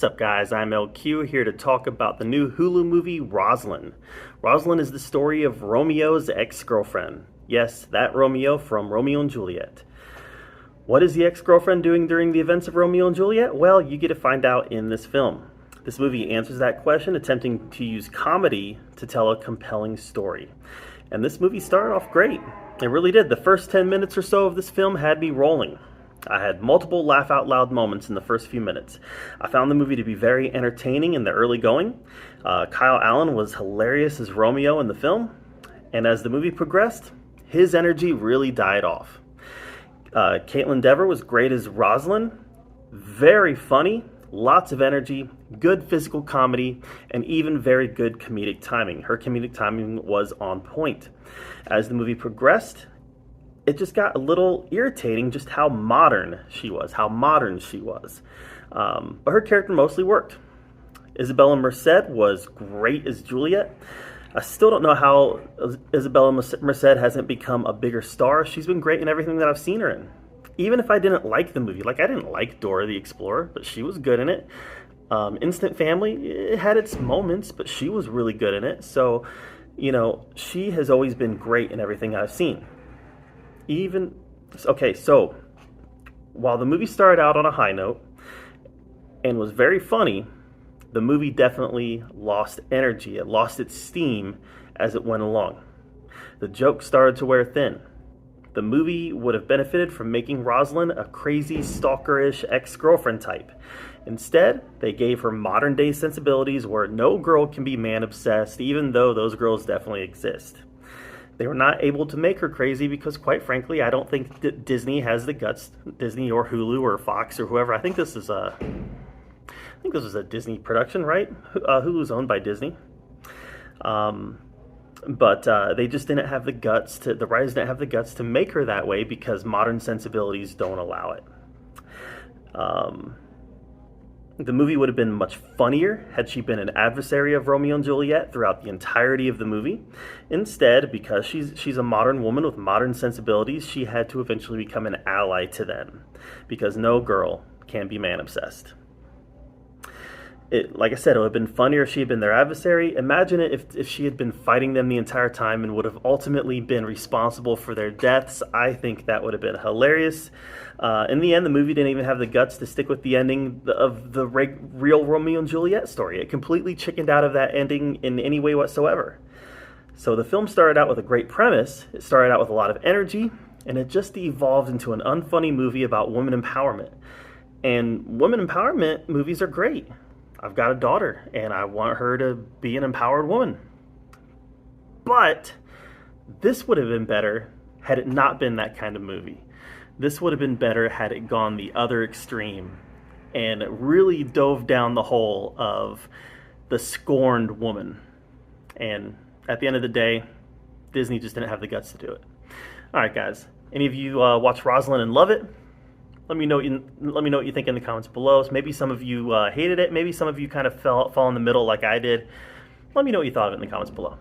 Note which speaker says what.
Speaker 1: What's up, guys? I'm LQ here to talk about the new Hulu movie Rosaline. Rosaline is the story of Romeo's ex-girlfriend. Yes, that Romeo from Romeo and Juliet. What is the ex-girlfriend doing during the events of Romeo and Juliet? Well, you get to find out in this film. This movie answers that question, attempting to use comedy to tell a compelling story. And this movie started off great. It really did. The first 10 minutes or so of this film had me rolling. I had multiple laugh-out-loud moments in the first few minutes. I found the movie to be very entertaining in the early going. Kyle Allen was hilarious as Romeo in the film. And as the movie progressed, his energy really died off. Caitlin Dever was great as Rosaline. Very funny, lots of energy, good physical comedy, and even very good comedic timing. Her comedic timing was on point. As the movie progressed, it just got a little irritating just how modern she was. But her character mostly worked. Isabella Merced was great as Juliet. I still don't know how Isabella Merced hasn't become a bigger star. She's been great in everything that I've seen her in. Even if I didn't like the movie, like I didn't like Dora the Explorer, but she was good in it. Instant Family, it had its moments, but she was really good in it. So, you know, she has always been great in everything I've seen. So while the movie started out on a high note and was very funny, the movie definitely lost energy. It lost its steam as it went along. The jokes started to wear thin. The movie would have benefited from making Rosaline a crazy, stalkerish ex-girlfriend type. Instead, they gave her modern-day sensibilities where no girl can be man-obsessed, even though those girls definitely exist. They were not able to make her crazy because, quite frankly, I don't think Disney has the guts. Disney or Hulu or Fox or whoever. I think this was a Disney production, right? Hulu's owned by Disney. But they just didn't have the guts the writers didn't have the guts to make her that way because modern sensibilities don't allow it. The movie would have been much funnier had she been an adversary of Romeo and Juliet throughout the entirety of the movie. Instead, because she's a modern woman with modern sensibilities, she had to eventually become an ally to them, because no girl can be man-obsessed. Like I said, it would have been funnier if she had been their adversary. Imagine it if she had been fighting them the entire time and would have ultimately been responsible for their deaths. I think that would have been hilarious. In the end, the movie didn't even have the guts to stick with the ending of the real Romeo and Juliet story. It completely chickened out of that ending in any way whatsoever. So the film started out with a great premise. It started out with a lot of energy, and it just evolved into an unfunny movie about women empowerment. And women empowerment movies are great. I've got a daughter, and I want her to be an empowered woman. But this would have been better had it not been that kind of movie. This would have been better had it gone the other extreme and really dove down the hole of the scorned woman. And at the end of the day, Disney just didn't have the guts to do it. All right, guys. Any of you watch Rosaline and love it? Let me know what you think in the comments below. So maybe some of you hated it. Maybe some of you kind of fall in the middle like I did. Let me know what you thought of it in the comments below.